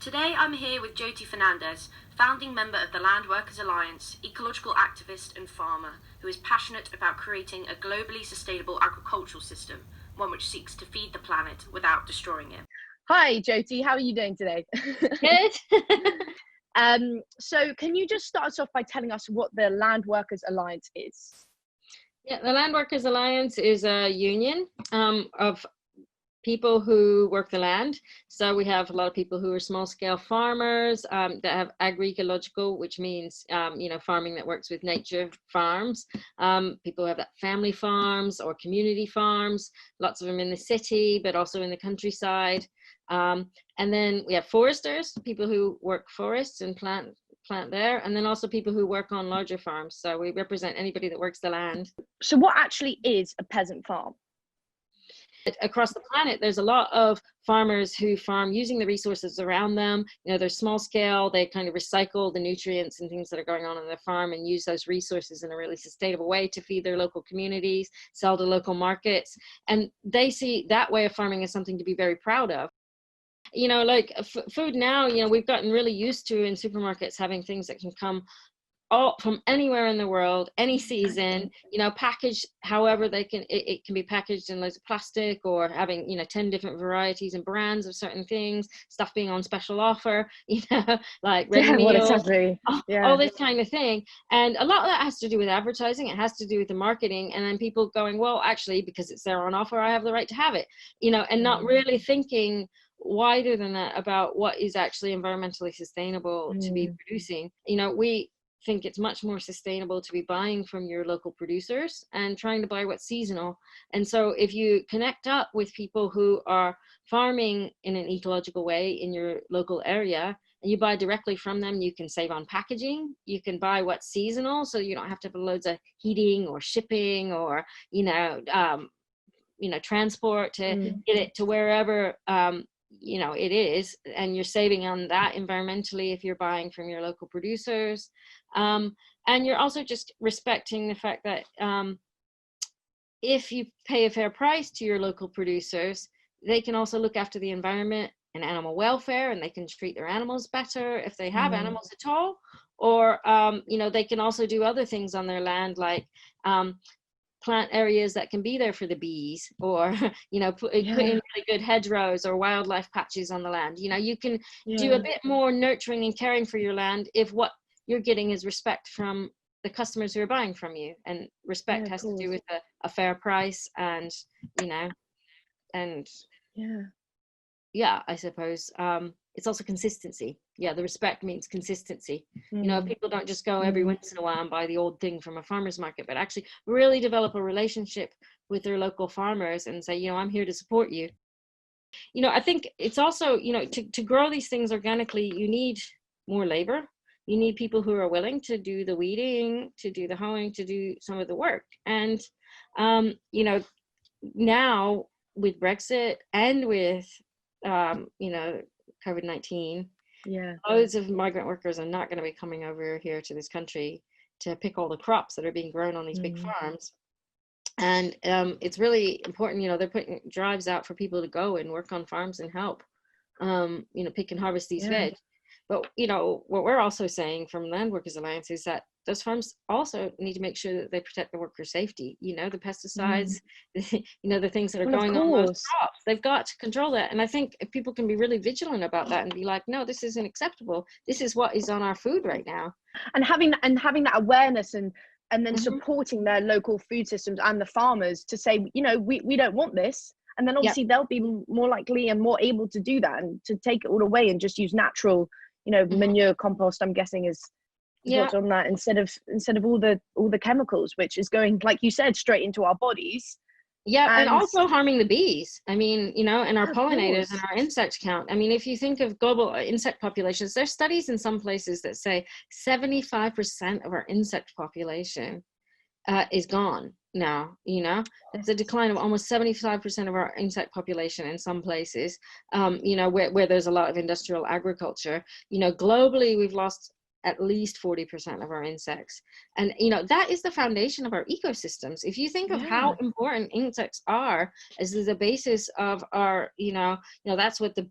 Today I'm here with Jyoti Fernandes, founding member of the Landworkers Alliance, ecological activist and farmer, who is passionate about creating a globally sustainable agricultural system, one which seeks to feed the planet without destroying it. Hi Jyoti, how are you doing today? Good. So can you just start us off by telling us what the Landworkers Alliance is? Yeah, the Landworkers Alliance is a union of people who work the land. So we have a lot of people who are small-scale farmers that have agroecological, which means farming that works with nature farms. People who have that family farms or community farms, lots of them in the city, but also in the countryside. And then we have foresters, people who work forests and plant there, and then also people who work on larger farms. So we represent anybody that works the land. So what actually is a peasant farm? Across the planet, there's a lot of farmers who farm using the resources around them. They're small scale, they kind of recycle the nutrients and things that are going on their farm and use those resources in a really sustainable way to feed their local communities, sell to local markets. And they see that way of farming as something to be very proud of. Like food now, we've gotten really used to in supermarkets having things that can come all from anywhere in the world, any season, packaged however it can be packaged in loads of plastic, or having 10 different varieties and brands of certain things, stuff being on special offer, like ready meals, all this kind of thing. And a lot of that has to do with advertising. It has to do with the marketing, and then people going, well, actually, because it's there on offer, I have the right to have it, and not really thinking wider than that about what is actually environmentally sustainable to be producing. We think it's much more sustainable to be buying from your local producers and trying to buy what's seasonal. And so if you connect up with people who are farming in an ecological way in your local area, and you buy directly from them, you can save on packaging, you can buy what's seasonal, so you don't have to have loads of heating or shipping or transport to get it to wherever it is, and you're saving on that environmentally if you're buying from your local producers. And you're also just respecting the fact that if you pay a fair price to your local producers, they can also look after the environment and animal welfare, and they can treat their animals better if they have animals at all. Or, they can also do other things on their land, like plant areas that can be there for the bees, or put in really good hedgerows or wildlife patches on the land. You can do a bit more nurturing and caring for your land if what you're getting is respect from the customers who are buying from you, and respect has to do with a fair price, and I suppose it's also consistency. The respect means consistency. People don't just go every once in a while and buy the old thing from a farmer's market, but actually really develop a relationship with their local farmers and say, I'm here to support you. I think it's also, to grow these things organically, you need more labor. You need people who are willing to do the weeding, to do the hoeing, to do some of the work. And, now with Brexit and with, COVID-19, loads of migrant workers are not going to be coming over here to this country to pick all the crops that are being grown on these big farms. And it's really important, they're putting drives out for people to go and work on farms and help, pick and harvest these veg. But, what we're also saying from Landworkers Alliance is that those farms also need to make sure that they protect the worker safety, the pesticides, the things that are going on those crops. They've got to control that. And I think if people can be really vigilant about that and be like, no, this isn't acceptable. This is what is on our food right now. And having that awareness and then supporting their local food systems and the farmers to say, we don't want this. And then obviously they'll be more likely and more able to do that and to take it all away and just use natural, manure, compost, I'm guessing is what's on that, instead of all the chemicals, which is going, like you said, straight into our bodies. And also harming the bees. I mean, and our pollinators and our insect count. I mean, if you think of global insect populations, there's studies in some places that say 75% of our insect population is gone now. There's a decline of almost 75% of our insect population in some places, where there's a lot of industrial agriculture. Globally, we've lost at least 40% of our insects. And, you know, that is the foundation of our ecosystems. If you think of how important insects are as the basis of our, that's what the,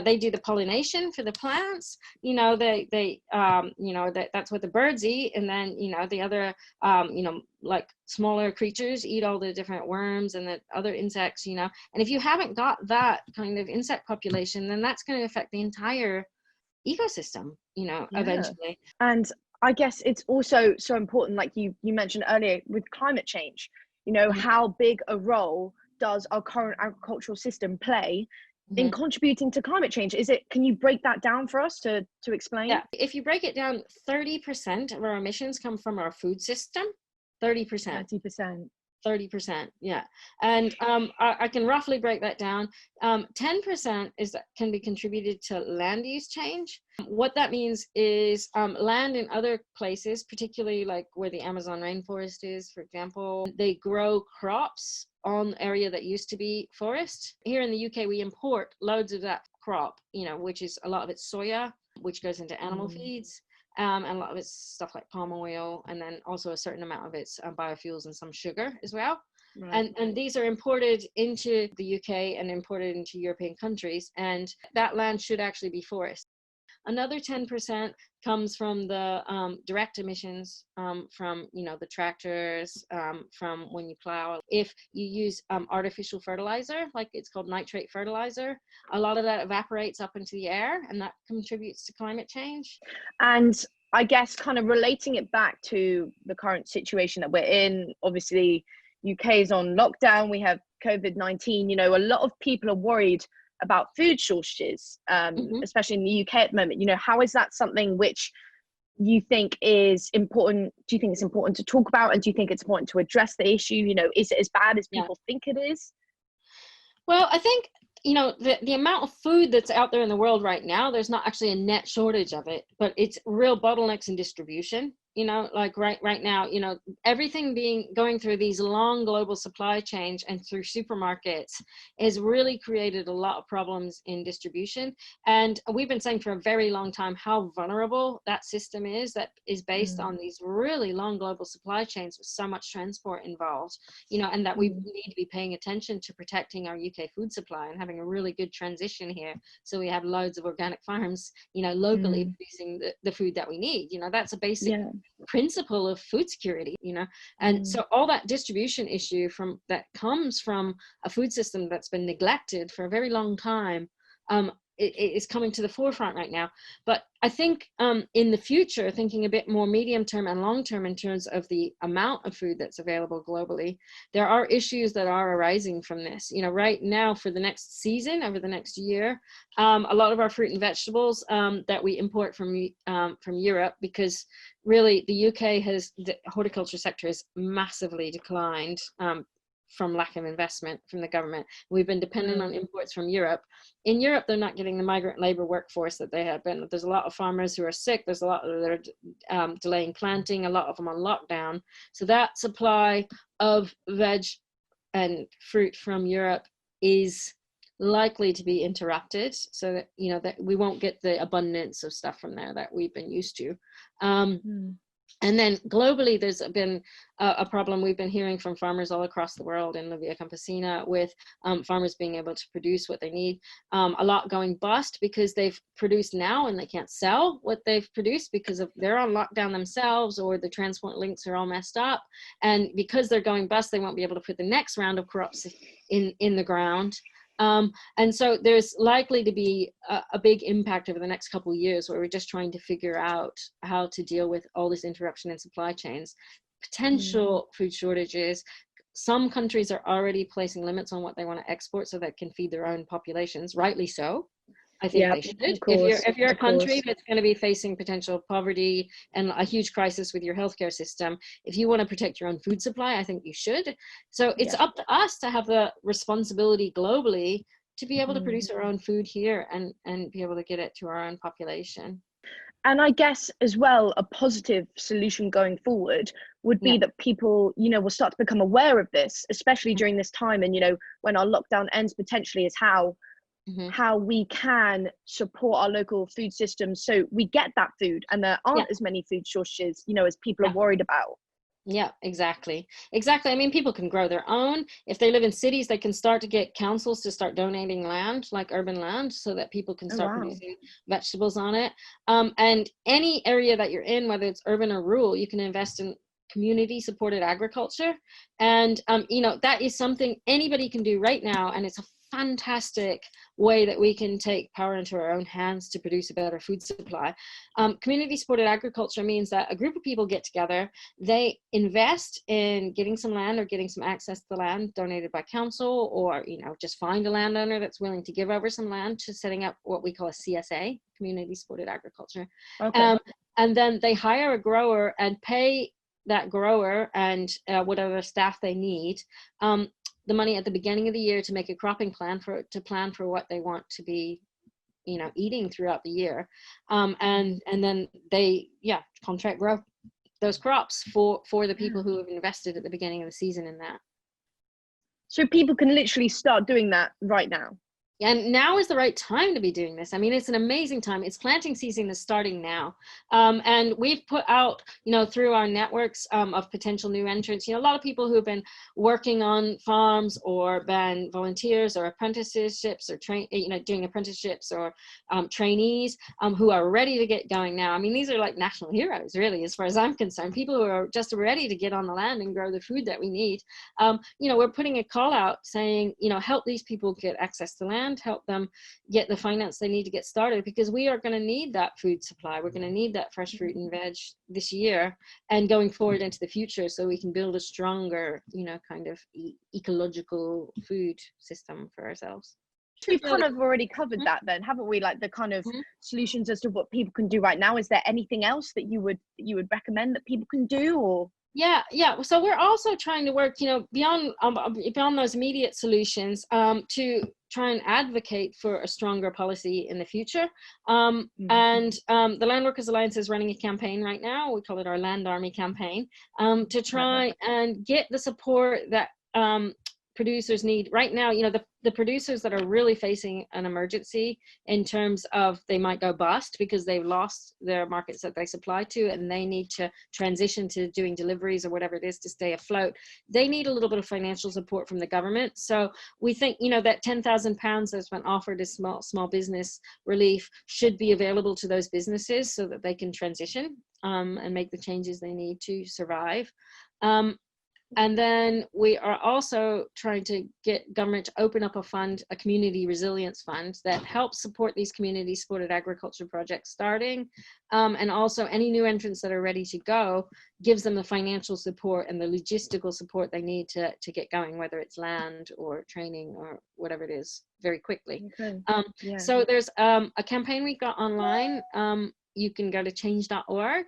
they do the pollination for the plants, that's what the birds eat. And then, the other, like smaller creatures eat all the different worms and the other insects, and if you haven't got that kind of insect population, then that's going to affect the entire ecosystem, eventually. And I guess it's also so important, like you mentioned earlier, with climate change, how big a role does our current agricultural system play in contributing to climate change? Can you break that down for us to explain? Yeah, if you break it down, 30% of our emissions come from our food system. 30%. 30%, yeah. And I can roughly break that down. 10% can be contributed to land use change. What that means is land in other places, particularly like where the Amazon rainforest is, for example, they grow crops on area that used to be forest. Here in the UK, we import loads of that crop, which is a lot of it's soya, which goes into animal feeds. And a lot of it's stuff like palm oil, and then also a certain amount of it's biofuels and some sugar as well. Right. And these are imported into the UK and imported into European countries, and that land should actually be forest. Another 10% comes from the direct emissions from the tractors, from when you plow. If you use artificial fertilizer, like it's called nitrate fertilizer, a lot of that evaporates up into the air, and that contributes to climate change. And I guess kind of relating it back to the current situation that we're in, obviously UK is on lockdown, we have COVID-19, a lot of people are worried about food shortages, especially in the UK at the moment. How is that something which you think is important? Do you think it's important to talk about, and do you think it's important to address the issue? Is it as bad as people think it is? Well, I think, the amount of food that's out there in the world right now, there's not actually a net shortage of it, but it's real bottlenecks in distribution. Like right now, everything going through these long global supply chains and through supermarkets has really created a lot of problems in distribution. And we've been saying for a very long time how vulnerable that system is, that is based on these really long global supply chains with so much transport involved, and that we need to be paying attention to protecting our UK food supply and having a really good transition here. So we have loads of organic farms, locally producing the food that we need. That's a basic principle of food security, and so all that distribution issue that comes from a food system that's been neglected for a very long time, it is coming to the forefront right now. But I think in the future, thinking a bit more medium term and long term in terms of the amount of food that's available globally, there are issues that are arising from this. Right now, for the next season, over the next year, a lot of our fruit and vegetables that we import from Europe, because really the the horticulture sector has massively declined from lack of investment from the government. We've been dependent on imports from Europe. In Europe, they're not getting the migrant labor workforce that they have been. There's a lot of farmers who are sick. There's a lot that are delaying planting, a lot of them on lockdown. So that supply of veg and fruit from Europe is likely to be interrupted, so that that we won't get the abundance of stuff from there that we've been used to. And then globally, there's been a problem we've been hearing from farmers all across the world in Campesina, with farmers being able to produce what they need. A lot going bust because they've produced now and they can't sell what they've produced because they're on lockdown themselves, or the transport links are all messed up. And because they're going bust, they won't be able to put the next round of crops in the ground. And so there's likely to be a big impact over the next couple of years, where we're just trying to figure out how to deal with all this interruption in supply chains, potential food shortages. Some countries are already placing limits on what they want to export so that can feed their own populations, rightly so. I think they should. If you're a country that's going to be facing potential poverty and a huge crisis with your healthcare system, if you want to protect your own food supply, I think you should. So it's up to us to have the responsibility globally to be able to produce our own food here and be able to get it to our own population. And I guess as well, a positive solution going forward would be that people, will start to become aware of this, especially during this time. And, when our lockdown ends, potentially, is how how we can support our local food system so we get that food and there aren't as many food shortages, you know, as people are worried about. Yeah, exactly. I mean, people can grow their own. If they live in cities, they can start to get councils to start donating land, like urban land, so that people can start producing vegetables on it. And any area that you're in, whether it's urban or rural, you can invest in community supported agriculture. And, you know, that is something anybody can do right now. And it's a fantastic way that we can take power into our own hands to produce a better food supply. Community supported agriculture means that a group of people get together, they invest in getting some land or getting some access to the land donated by council, or, you know, just find a landowner that's willing to give over some land to setting up what we call a CSA, community supported agriculture. And then they hire a grower and pay that grower and whatever staff they need the money at the beginning of the year to make a cropping plan for what they want to be, you know, eating throughout the year. And then they, contract grow those crops for the people who have invested at the beginning of the season in that. So people can literally start doing that right now. And now is the right time to be doing this. I mean, it's an amazing time. It's planting season is starting now. And we've put out, you know, through our networks of potential new entrants, you know, a lot of people who have been working on farms or been volunteers or apprenticeships or doing apprenticeships or trainees who are ready to get going now. I mean, these are like national heroes, really, as far as I'm concerned, people who are just ready to get on the land and grow the food that we need. You know, we're putting a call out saying, you know, help these people get access to land, help them get the finance they need to get started, because we are going to need that food supply. We're going to need that fresh fruit and veg this year and going forward into the future, so we can build a stronger, you know, kind of ecological food system for ourselves. We've kind of already covered that then, haven't we? Like the kind of solutions as to what people can do right now. Is there anything else that you would recommend that people can do? Or Yeah. So we're also trying to work, you know, beyond those immediate solutions, to try and advocate for a stronger policy in the future. And the Landworkers Alliance is running a campaign right now. We call it our Land Army campaign, to try and get the support that producers need right now. You know, the producers that are really facing an emergency in terms of they might go bust because they've lost their markets that they supply to, and they need to transition to doing deliveries or whatever it is to stay afloat. They need a little bit of financial support from the government. So we think, you know, that £10,000 that's been offered as small business relief should be available to those businesses so that they can transition and make the changes they need to survive. And then we are also trying to get government to open up a fund, a community resilience fund, that helps support these community supported agriculture projects starting. And also any new entrants that are ready to go, gives them the financial support and the logistical support they need to get going, whether it's land or training or whatever it is, very quickly. So there's a campaign we got online. You can go to change.org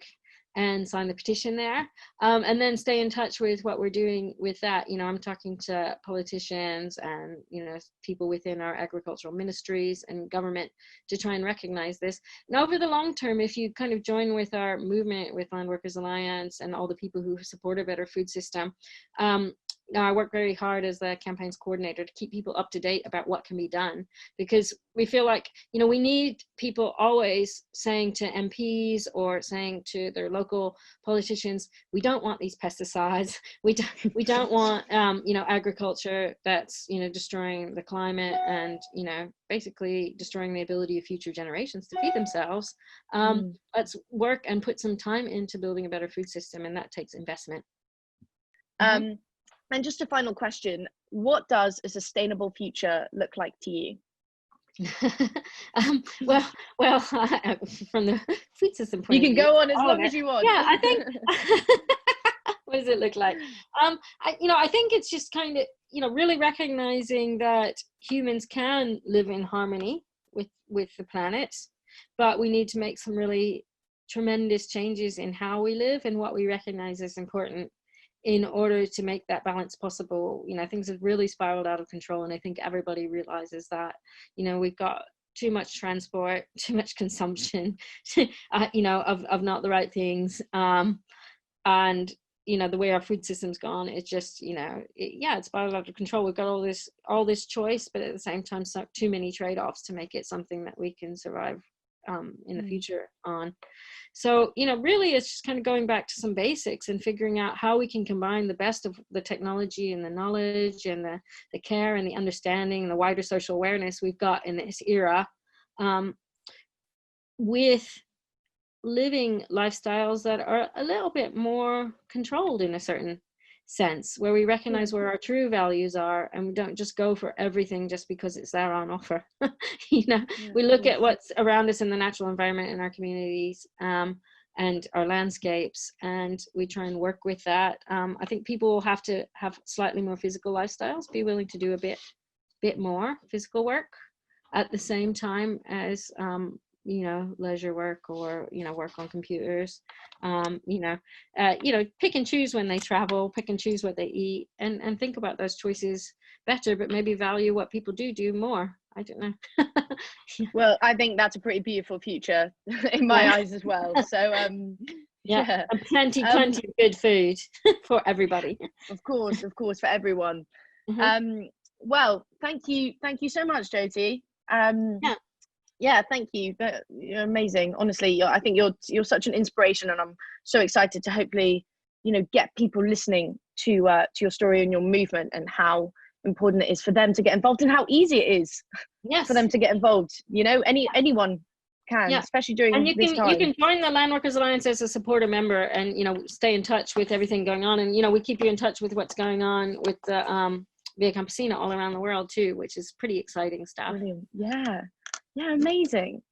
and sign the petition there, and then stay in touch with what we're doing with that. You know, I'm talking to politicians and, you know, people within our agricultural ministries and government to try and recognize this. And over the long term, if you kind of join with our movement with Landworkers Alliance and all the people who support a better food system, now I work very hard as the campaigns coordinator to keep people up to date about what can be done, because we feel like, you know, we need people always saying to MPs or saying to their local politicians, we don't want these pesticides. We don't want, you know, agriculture that's, you know, destroying the climate and, you know, basically destroying the ability of future generations to feed themselves. Let's work and put some time into building a better food system, and that takes investment. And just a final question, what does a sustainable future look like to you? Well, from the food system point you can of view, go on as long as you want. Yeah, I think what does it look like? I think it's just kind of, you know, really recognizing that humans can live in harmony with the planet, but we need to make some really tremendous changes in how we live and what we recognize as important in order to make that balance possible. You know, things have really spiraled out of control, and I think everybody realizes that, you know, we've got too much transport, too much consumption, you know, of not the right things. And you know, the way our food system's gone, it's just, you know, it's spiraled out of control. We've got all this choice, but at the same time, too many trade-offs to make it something that we can survive in the future on. So, you know, really it's just kind of going back to some basics and figuring out how we can combine the best of the technology and the knowledge and the care and the understanding and the wider social awareness we've got in this era, with living lifestyles that are a little bit more controlled in a certain sense, where we recognize where our true values are, and we don't just go for everything just because it's there on offer. You know, we look at what's around us in the natural environment in our communities, and our landscapes, and we try and work with that. I think people will have to have slightly more physical lifestyles, be willing to do a bit more physical work at the same time as you know, leisure work, or, you know, work on computers, you know, pick and choose when they travel, pick and choose what they eat, and think about those choices better, but maybe value what people do more. I don't know. Well, I think that's a pretty beautiful future in my eyes as well. So, and plenty of good food for everybody. Of course, for everyone. Well, thank you so much, Jyoti. Yeah, thank you. You're amazing. Honestly, I think you're such an inspiration, and I'm so excited to hopefully, you know, get people listening to your story and your movement, and how important it is for them to get involved, and how easy it is for them to get involved. You know, anyone can, especially during this time. You can join the Landworkers Alliance as a supporter member, and, you know, stay in touch with everything going on, and, you know, we keep you in touch with what's going on with the Via Campesina all around the world too, which is pretty exciting stuff. Brilliant. Yeah, amazing.